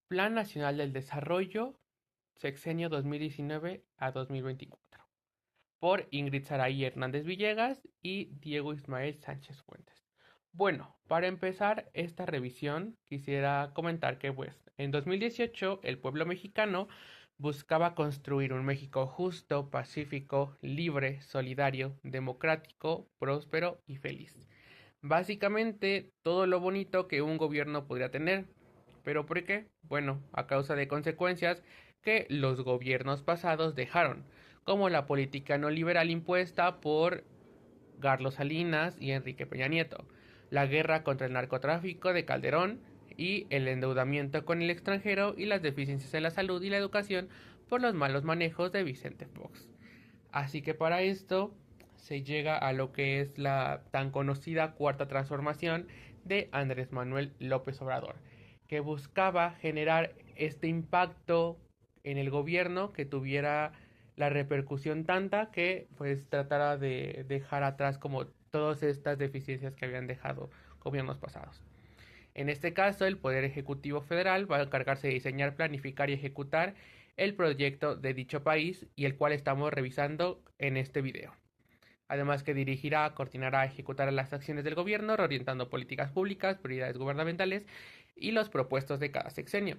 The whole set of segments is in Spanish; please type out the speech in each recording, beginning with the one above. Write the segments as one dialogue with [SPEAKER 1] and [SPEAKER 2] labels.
[SPEAKER 1] Plan Nacional del Desarrollo, sexenio 2019 a 2024, por Ingrid Saraí Hernández Villegas y Diego Ismael Sánchez Fuentes. Bueno, para empezar esta revisión, quisiera comentar que pues, en 2018 el pueblo mexicano buscaba construir un México justo, pacífico, libre, solidario, democrático, próspero y feliz. Básicamente todo lo bonito que un gobierno podría tener. ¿Pero por qué? Bueno, a causa de consecuencias que los gobiernos pasados dejaron, como la política no liberal impuesta por Carlos Salinas y Enrique Peña Nieto, la guerra contra el narcotráfico de Calderón y el endeudamiento con el extranjero y las deficiencias en la salud y la educación por los malos manejos de Vicente Fox. Así que para esto se llega a lo que es la tan conocida cuarta transformación de Andrés Manuel López Obrador, que buscaba generar este impacto en el gobierno que tuviera la repercusión tanta que pues tratara de dejar atrás como todas estas deficiencias que habían dejado gobiernos pasados. En este caso, el Poder Ejecutivo Federal va a encargarse de diseñar, planificar y ejecutar el proyecto de dicho país y el cual estamos revisando en este video. Además que dirigirá, coordinará, ejecutará las acciones del gobierno, reorientando políticas públicas, prioridades gubernamentales y los propuestos de cada sexenio.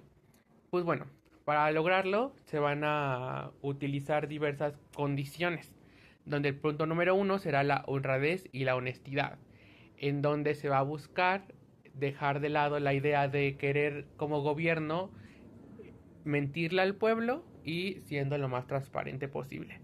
[SPEAKER 1] Pues bueno, para lograrlo se van a utilizar diversas condiciones, donde el punto número uno será la honradez y la honestidad, en donde se va a buscar dejar de lado la idea de querer como gobierno mentirle al pueblo y siendo lo más transparente posible.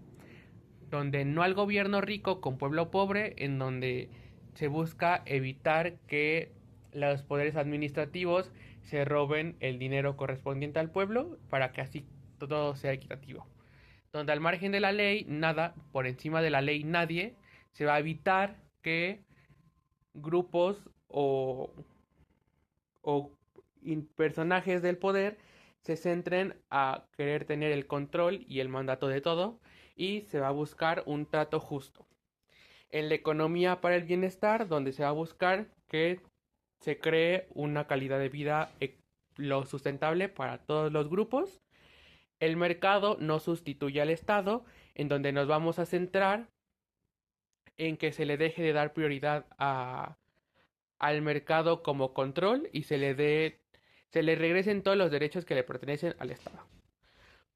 [SPEAKER 1] Donde no al gobierno rico con pueblo pobre, en donde se busca evitar que los poderes administrativos se roben el dinero correspondiente al pueblo para que así todo sea equitativo. Donde al margen de la ley, nada, por encima de la ley nadie, se va a evitar que grupos o personajes del poder se centren a querer tener el control y el mandato de todo y se va a buscar un trato justo. En la economía para el bienestar, donde se va a buscar que se cree una calidad de vida lo sustentable para todos los grupos. El mercado no sustituye al Estado, en donde nos vamos a centrar en que se le deje de dar prioridad al mercado como control y se le regresen todos los derechos que le pertenecen al Estado.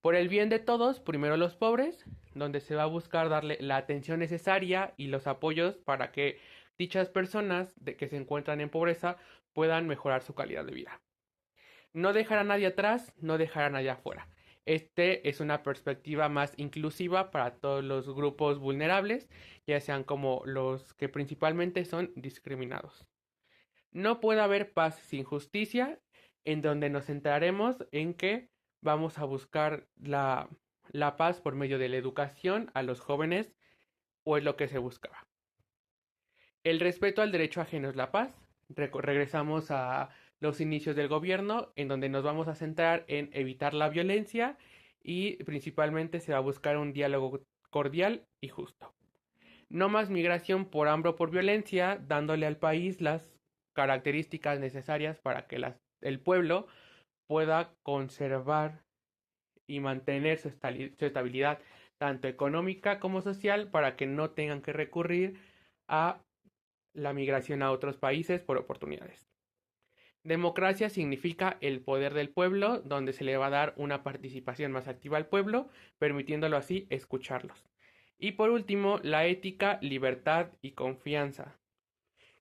[SPEAKER 1] Por el bien de todos, primero los pobres, donde se va a buscar darle la atención necesaria y los apoyos para que dichas personas que se encuentran en pobreza puedan mejorar su calidad de vida. No dejar a nadie atrás, no dejar a nadie afuera. Este es una perspectiva más inclusiva para todos los grupos vulnerables, ya sean como los que principalmente son discriminados. No puede haber paz sin justicia, en donde nos centraremos en que vamos a buscar la paz por medio de la educación a los jóvenes, o es lo que se buscaba. El respeto al derecho ajeno es la paz. Regresamos a los inicios del gobierno, en donde nos vamos a centrar en evitar la violencia y principalmente se va a buscar un diálogo cordial y justo. No más migración por hambre o por violencia, dándole al país las características necesarias para que el pueblo pueda conservar y mantener su estabilidad tanto económica como social para que no tengan que recurrir a la migración a otros países por oportunidades. Democracia significa el poder del pueblo, donde se le va a dar una participación más activa al pueblo, permitiéndolo así escucharlos. Y por último, la ética, libertad y confianza,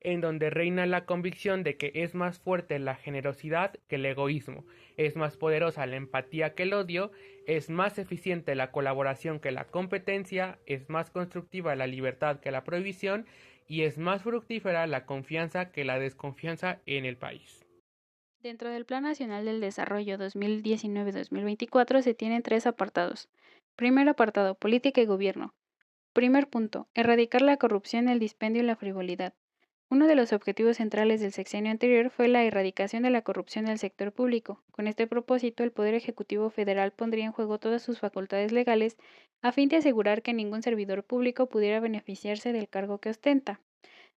[SPEAKER 1] en donde reina la convicción de que es más fuerte la generosidad que el egoísmo, es más poderosa la empatía que el odio, es más eficiente la colaboración que la competencia, es más constructiva la libertad que la prohibición y es más fructífera la confianza que la desconfianza en el país.
[SPEAKER 2] Dentro del Plan Nacional del Desarrollo 2019-2024 se tienen tres apartados. Primer apartado, política y gobierno. Primer punto, erradicar la corrupción, el dispendio y la frivolidad. Uno de los objetivos centrales del sexenio anterior fue la erradicación de la corrupción del sector público. Con este propósito, el Poder Ejecutivo Federal pondría en juego todas sus facultades legales a fin de asegurar que ningún servidor público pudiera beneficiarse del cargo que ostenta.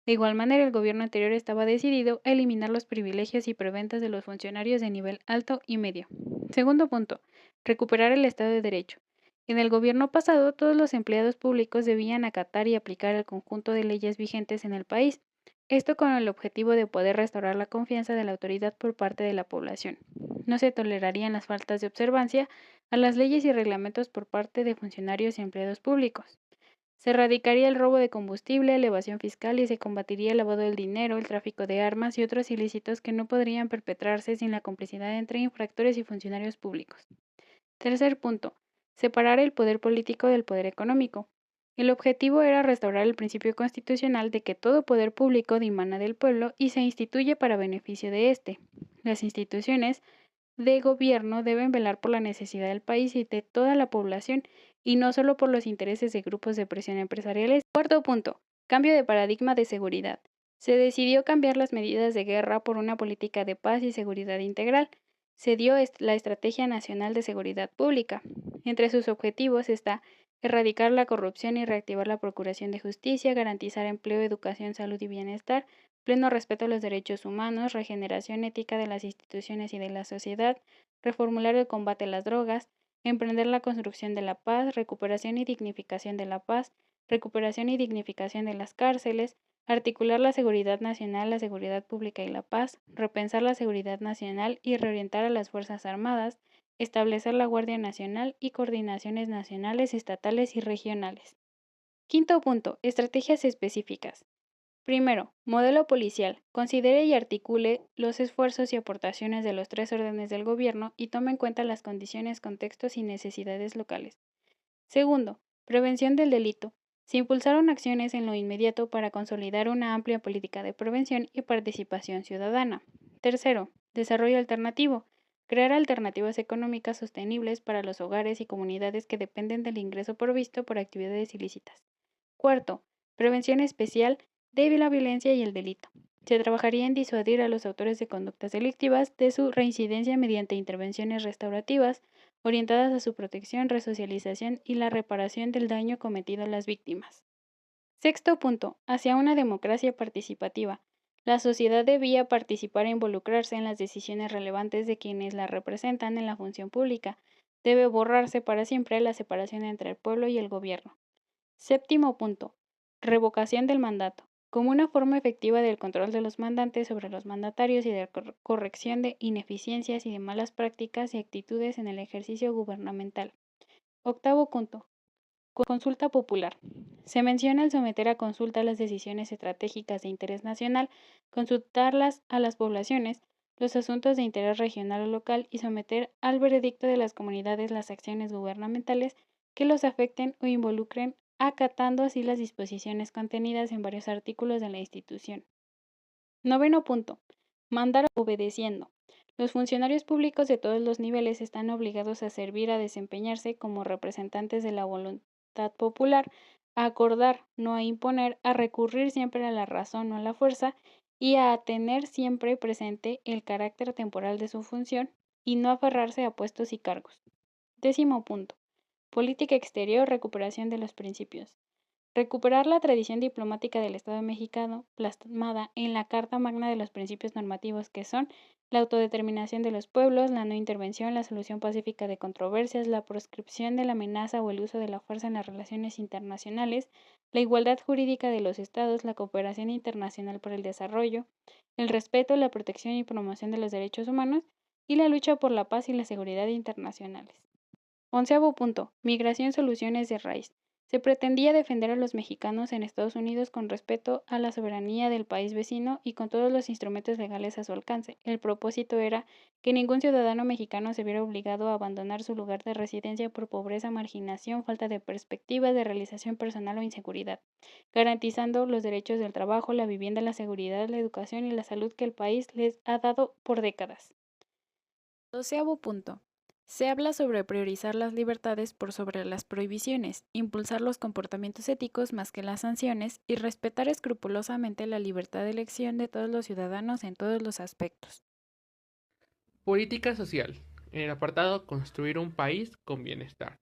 [SPEAKER 2] De igual manera, el gobierno anterior estaba decidido a eliminar los privilegios y preventas de los funcionarios de nivel alto y medio. Segundo punto, recuperar el Estado de Derecho. En el gobierno pasado, todos los empleados públicos debían acatar y aplicar el conjunto de leyes vigentes en el país, esto con el objetivo de poder restaurar la confianza de la autoridad por parte de la población. No se tolerarían las faltas de observancia a las leyes y reglamentos por parte de funcionarios y empleados públicos. Se erradicaría el robo de combustible, la evasión fiscal y se combatiría el lavado del dinero, el tráfico de armas y otros ilícitos que no podrían perpetrarse sin la complicidad entre infractores y funcionarios públicos. Tercer punto, separar el poder político del poder económico. El objetivo era restaurar el principio constitucional de que todo poder público dimana del pueblo y se instituye para beneficio de éste. Las instituciones de gobierno deben velar por la necesidad del país y de toda la población y no solo por los intereses de grupos de presión empresariales. Cuarto punto, cambio de paradigma de seguridad. Se decidió cambiar las medidas de guerra por una política de paz y seguridad integral. Se dio la Estrategia Nacional de Seguridad Pública. Entre sus objetivos está erradicar la corrupción y reactivar la procuración de justicia, garantizar empleo, educación, salud y bienestar, pleno respeto a los derechos humanos, regeneración ética de las instituciones y de la sociedad, reformular el combate a las drogas, emprender la construcción de la paz, recuperación y dignificación de la paz, recuperación y dignificación de las cárceles, articular la seguridad nacional, la seguridad pública y la paz, repensar la seguridad nacional y reorientar a las Fuerzas Armadas, establecer la Guardia Nacional y coordinaciones nacionales, estatales y regionales. Quinto punto, estrategias específicas. Primero, modelo policial. Considere y articule los esfuerzos y aportaciones de los tres órdenes del gobierno y tome en cuenta las condiciones, contextos y necesidades locales. Segundo, prevención del delito. Se impulsaron acciones en lo inmediato para consolidar una amplia política de prevención y participación ciudadana. Tercero, desarrollo alternativo. Crear alternativas económicas sostenibles para los hogares y comunidades que dependen del ingreso provisto por actividades ilícitas. Cuarto, prevención especial de la violencia y el delito. Se trabajaría en disuadir a los autores de conductas delictivas de su reincidencia mediante intervenciones restaurativas orientadas a su protección, resocialización y la reparación del daño cometido a las víctimas. Sexto punto, hacia una democracia participativa. La sociedad debía participar e involucrarse en las decisiones relevantes de quienes la representan en la función pública. Debe borrarse para siempre la separación entre el pueblo y el gobierno. Séptimo punto, revocación del mandato. Como una forma efectiva del control de los mandantes sobre los mandatarios y de corrección de ineficiencias y de malas prácticas y actitudes en el ejercicio gubernamental. Octavo punto, consulta popular. Se menciona el someter a consulta las decisiones estratégicas de interés nacional, consultarlas a las poblaciones, los asuntos de interés regional o local y someter al veredicto de las comunidades las acciones gubernamentales que los afecten o involucren, acatando así las disposiciones contenidas en varios artículos de la institución. Noveno punto. Mandar obedeciendo. Los funcionarios públicos de todos los niveles están obligados a servir, a desempeñarse como representantes de la voluntad popular, a acordar, no a imponer, a recurrir siempre a la razón o a la fuerza y a tener siempre presente el carácter temporal de su función y no aferrarse a puestos y cargos. Décimo punto. Política exterior, recuperación de los principios. Recuperar la tradición diplomática del Estado mexicano plasmada en la Carta Magna de los principios normativos que son la autodeterminación de los pueblos, la no intervención, la solución pacífica de controversias, la proscripción de la amenaza o el uso de la fuerza en las relaciones internacionales, la igualdad jurídica de los estados, la cooperación internacional por el desarrollo, el respeto, la protección y promoción de los derechos humanos y la lucha por la paz y la seguridad internacionales. Onceavo punto. Migración soluciones de raíz. Se pretendía defender a los mexicanos en Estados Unidos con respeto a la soberanía del país vecino y con todos los instrumentos legales a su alcance. El propósito era que ningún ciudadano mexicano se viera obligado a abandonar su lugar de residencia por pobreza, marginación, falta de perspectivas de realización personal o inseguridad, garantizando los derechos del trabajo, la vivienda, la seguridad, la educación y la salud que el país les ha dado por décadas. Doceavo punto. Se habla sobre priorizar las libertades por sobre las prohibiciones, impulsar los comportamientos éticos más que las sanciones y respetar escrupulosamente la libertad de elección de todos los ciudadanos en todos los aspectos.
[SPEAKER 1] Política social. En el apartado Construir un país con bienestar.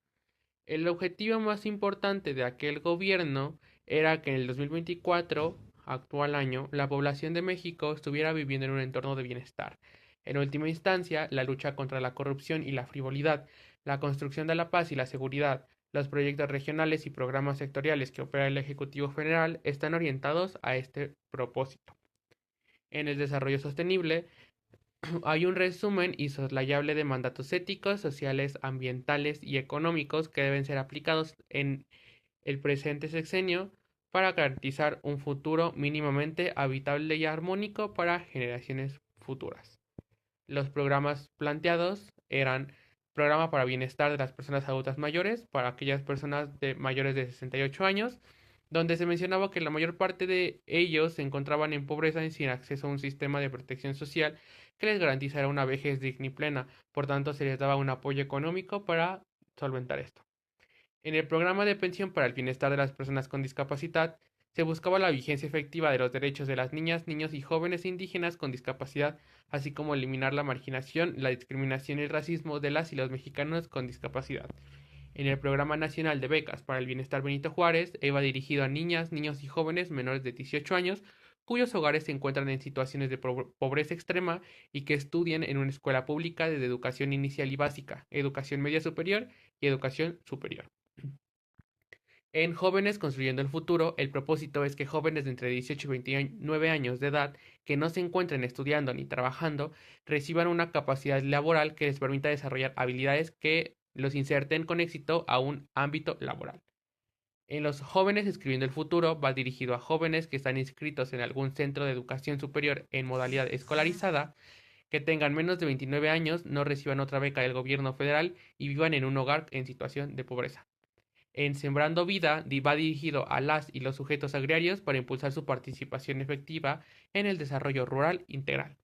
[SPEAKER 1] El objetivo más importante de aquel gobierno era que en el 2024 actual año, la población de México estuviera viviendo en un entorno de bienestar. En última instancia, la lucha contra la corrupción y la frivolidad, la construcción de la paz y la seguridad, los proyectos regionales y programas sectoriales que opera el Ejecutivo Federal están orientados a este propósito. En el desarrollo sostenible, hay un resumen insoslayable de mandatos éticos, sociales, ambientales y económicos que deben ser aplicados en el presente sexenio para garantizar un futuro mínimamente habitable y armónico para generaciones futuras. Los programas planteados eran programa para bienestar de las personas adultas mayores, para aquellas personas de mayores de 68 años, donde se mencionaba que la mayor parte de ellos se encontraban en pobreza y sin acceso a un sistema de protección social que les garantizara una vejez digna y plena. Por tanto, se les daba un apoyo económico para solventar esto. En el programa de pensión para el bienestar de las personas con discapacidad, se buscaba la vigencia efectiva de los derechos de las niñas, niños y jóvenes indígenas con discapacidad, así como eliminar la marginación, la discriminación y el racismo de las y los mexicanos con discapacidad. En el Programa Nacional de Becas para el Bienestar Benito Juárez, iba dirigido a niñas, niños y jóvenes menores de 18 años cuyos hogares se encuentran en situaciones de pobreza extrema y que estudian en una escuela pública de educación inicial y básica, educación media superior y educación superior. En Jóvenes Construyendo el Futuro, el propósito es que jóvenes de entre 18 y 29 años de edad que no se encuentren estudiando ni trabajando reciban una capacidad laboral que les permita desarrollar habilidades que los inserten con éxito a un ámbito laboral. En los Jóvenes Escribiendo el Futuro va dirigido a jóvenes que están inscritos en algún centro de educación superior en modalidad escolarizada, que tengan menos de 29 años, no reciban otra beca del gobierno federal y vivan en un hogar en situación de pobreza. En Sembrando Vida va dirigido a las y los sujetos agrarios para impulsar su participación efectiva en el desarrollo rural integral.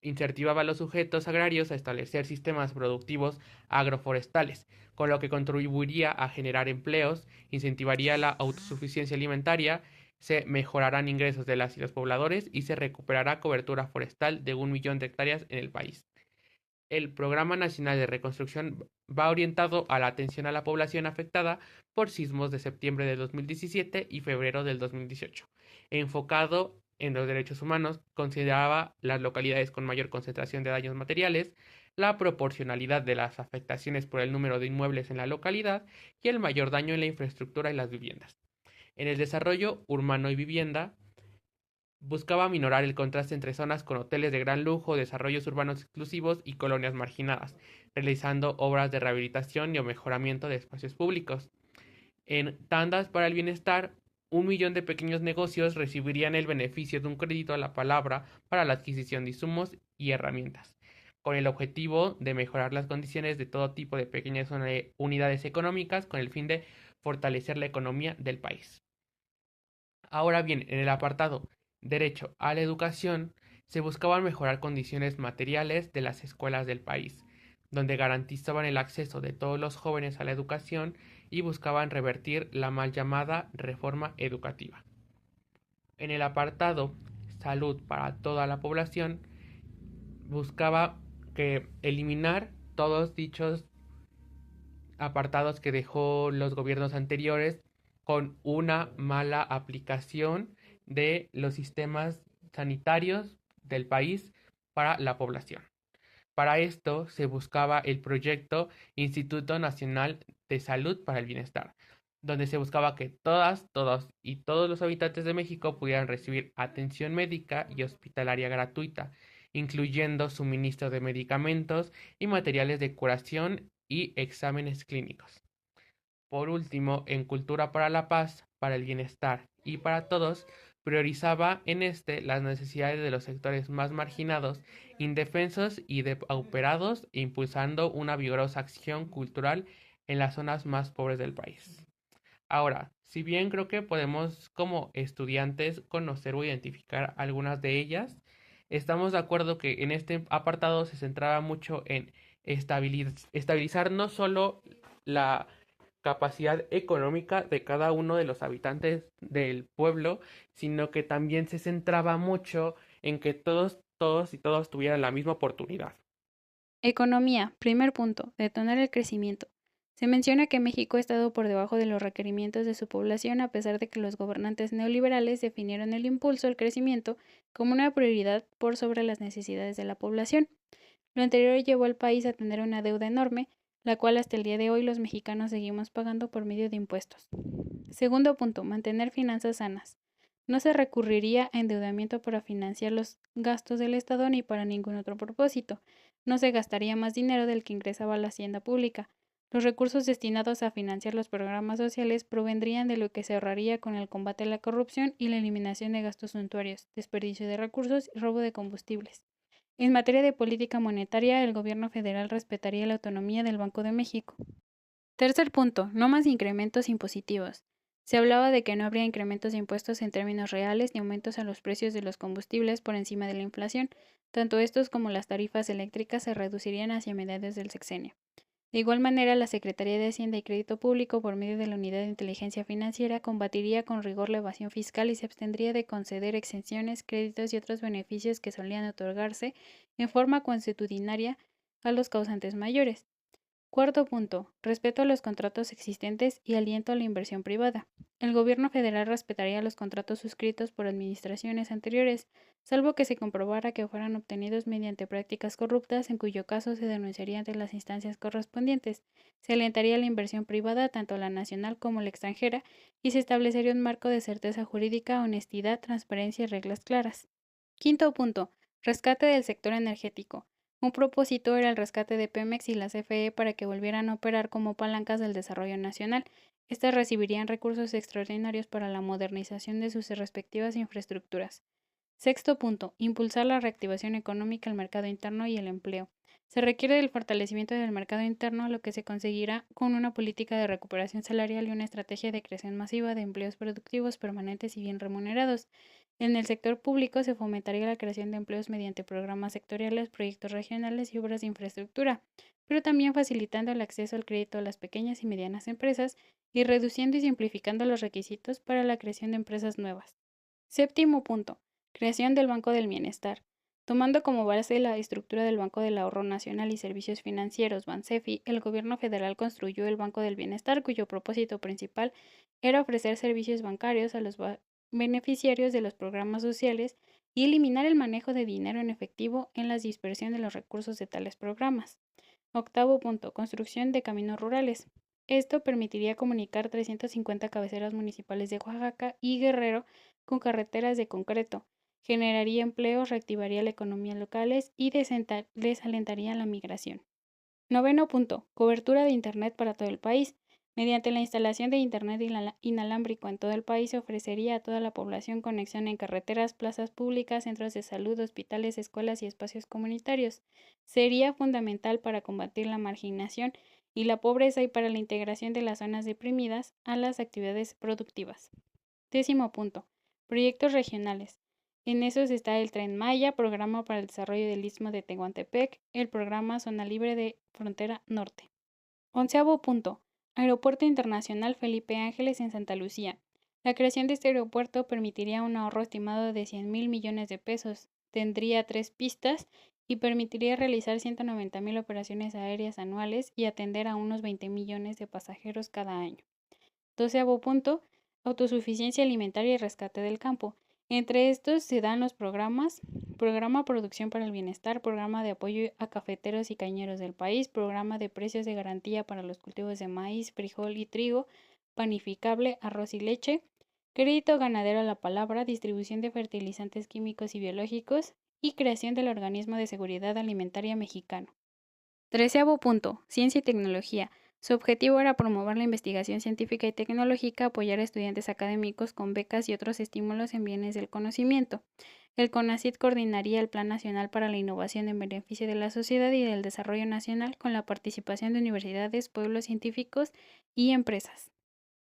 [SPEAKER 1] Incentivaba a los sujetos agrarios a establecer sistemas productivos agroforestales, con lo que contribuiría a generar empleos, incentivaría la autosuficiencia alimentaria, se mejorarán ingresos de las y los pobladores y se recuperará cobertura forestal de 1 millón de hectáreas en el país. El Programa Nacional de Reconstrucción va orientado a la atención a la población afectada por sismos de septiembre de 2017 y febrero del 2018. Enfocado en los derechos humanos, consideraba las localidades con mayor concentración de daños materiales, la proporcionalidad de las afectaciones por el número de inmuebles en la localidad y el mayor daño en la infraestructura y las viviendas. En el desarrollo urbano y vivienda, buscaba minorar el contraste entre zonas con hoteles de gran lujo, desarrollos urbanos exclusivos y colonias marginadas, realizando obras de rehabilitación y mejoramiento de espacios públicos. En Tandas para el Bienestar, 1 millón de pequeños negocios recibirían el beneficio de un crédito a la palabra para la adquisición de insumos y herramientas, con el objetivo de mejorar las condiciones de todo tipo de pequeñas unidades económicas con el fin de fortalecer la economía del país. Ahora bien, en el apartado Derecho a la educación, se buscaban mejorar condiciones materiales de las escuelas del país, donde garantizaban el acceso de todos los jóvenes a la educación y buscaban revertir la mal llamada reforma educativa. En el apartado Salud para toda la población, buscaba que eliminar todos dichos apartados que dejó los gobiernos anteriores con una mala aplicación de los sistemas sanitarios del país para la población. Para esto se buscaba el proyecto Instituto Nacional de Salud para el Bienestar, donde se buscaba que todas, todos y todos los habitantes de México pudieran recibir atención médica y hospitalaria gratuita, incluyendo suministro de medicamentos y materiales de curación y exámenes clínicos. Por último, en Cultura para la Paz, para el Bienestar y para Todos, priorizaba en este las necesidades de los sectores más marginados, indefensos y depauperados, impulsando una vigorosa acción cultural en las zonas más pobres del país. Ahora, si bien creo que podemos como estudiantes conocer o identificar algunas de ellas, estamos de acuerdo que en este apartado se centraba mucho en estabilizar no solo la capacidad económica de cada uno de los habitantes del pueblo, sino que también se centraba mucho en que todos y todas tuvieran la misma oportunidad.
[SPEAKER 2] Economía. Primer punto. Detonar el crecimiento. Se menciona que México ha estado por debajo de los requerimientos de su población a pesar de que los gobernantes neoliberales definieron el impulso al crecimiento como una prioridad por sobre las necesidades de la población. Lo anterior llevó al país a tener una deuda enorme, la cual hasta el día de hoy los mexicanos seguimos pagando por medio de impuestos. Segundo punto, mantener finanzas sanas. No se recurriría a endeudamiento para financiar los gastos del Estado ni para ningún otro propósito. No se gastaría más dinero del que ingresaba a la hacienda pública. Los recursos destinados a financiar los programas sociales provendrían de lo que se ahorraría con el combate a la corrupción y la eliminación de gastos suntuarios, desperdicio de recursos y robo de combustibles. En materia de política monetaria, el gobierno federal respetaría la autonomía del Banco de México. Tercer punto, no más incrementos impositivos. Se hablaba de que no habría incrementos de impuestos en términos reales ni aumentos a los precios de los combustibles por encima de la inflación. Tanto estos como las tarifas eléctricas se reducirían hacia mediados del sexenio. De igual manera, la Secretaría de Hacienda y Crédito Público, por medio de la Unidad de Inteligencia Financiera, combatiría con rigor la evasión fiscal y se abstendría de conceder exenciones, créditos y otros beneficios que solían otorgarse en forma consuetudinaria a los causantes mayores. Cuarto punto, respeto a los contratos existentes y aliento a la inversión privada. El gobierno federal respetaría los contratos suscritos por administraciones anteriores, salvo que se comprobara que fueran obtenidos mediante prácticas corruptas, en cuyo caso se denunciaría ante las instancias correspondientes. Se alentaría la inversión privada, tanto la nacional como la extranjera, y se establecería un marco de certeza jurídica, honestidad, transparencia y reglas claras. Quinto punto, rescate del sector energético. Un propósito era el rescate de Pemex y la CFE para que volvieran a operar como palancas del desarrollo nacional. Estas recibirían recursos extraordinarios para la modernización de sus respectivas infraestructuras. Sexto punto, impulsar la reactivación económica, el mercado interno y el empleo. Se requiere del fortalecimiento del mercado interno, lo que se conseguirá con una política de recuperación salarial y una estrategia de creación masiva de empleos productivos, permanentes y bien remunerados. En el sector público se fomentaría la creación de empleos mediante programas sectoriales, proyectos regionales y obras de infraestructura, pero también facilitando el acceso al crédito a las pequeñas y medianas empresas y reduciendo y simplificando los requisitos para la creación de empresas nuevas. Séptimo punto, creación del Banco del Bienestar. Tomando como base la estructura del Banco del Ahorro Nacional y Servicios Financieros, BANSEFI, el gobierno federal construyó el Banco del Bienestar, cuyo propósito principal era ofrecer servicios bancarios a los beneficiarios de los programas sociales y eliminar el manejo de dinero en efectivo en la dispersión de los recursos de tales programas. Octavo punto, construcción de caminos rurales. Esto permitiría comunicar 350 cabeceras municipales de Oaxaca y Guerrero con carreteras de concreto, generaría empleos, reactivaría la economía locales y desalentaría la migración. Noveno punto, cobertura de Internet para todo el país. Mediante la instalación de Internet inalámbrico en todo el país se ofrecería a toda la población conexión en carreteras, plazas públicas, centros de salud, hospitales, escuelas y espacios comunitarios. Sería fundamental para combatir la marginación y la pobreza y para la integración de las zonas deprimidas a las actividades productivas. Décimo punto, proyectos regionales. En esos está el Tren Maya, Programa para el Desarrollo del Istmo de Tehuantepec, el Programa Zona Libre de Frontera Norte. Onceavo punto, Aeropuerto Internacional Felipe Ángeles en Santa Lucía. La creación de este aeropuerto permitiría un ahorro estimado de 100,000 millones de pesos, tendría 3 pistas y permitiría realizar 190,000 operaciones aéreas anuales y atender a unos 20 millones de pasajeros cada año. Doceavo punto, autosuficiencia alimentaria y rescate del campo. Entre estos se dan los programas, Programa Producción para el Bienestar, Programa de Apoyo a Cafeteros y Cañeros del País, Programa de Precios de Garantía para los cultivos de maíz, frijol y trigo, panificable, arroz y leche, Crédito Ganadero a la Palabra, distribución de fertilizantes químicos y biológicos y creación del Organismo de Seguridad Alimentaria Mexicano. Treceavo punto, Ciencia y tecnología. Su objetivo era promover la investigación científica y tecnológica, apoyar a estudiantes académicos con becas y otros estímulos en bienes del conocimiento. El CONACYT coordinaría el Plan Nacional para la Innovación en beneficio de la sociedad y del desarrollo nacional con la participación de universidades, pueblos científicos y empresas.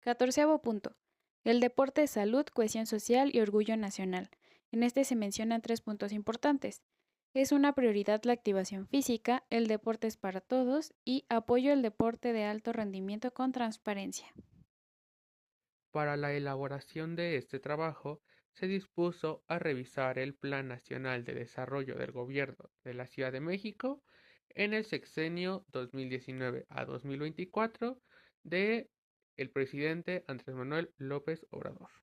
[SPEAKER 2] Catorceavo punto. El deporte, salud, cohesión social y orgullo nacional. En este se mencionan 3 puntos importantes. Es una prioridad la activación física, el deporte es para todos y apoyo al deporte de alto rendimiento con transparencia.
[SPEAKER 1] Para la elaboración de este trabajo, se dispuso a revisar el Plan Nacional de Desarrollo del Gobierno de la Ciudad de México, en el sexenio 2019 a 2024 de el presidente Andrés Manuel López Obrador.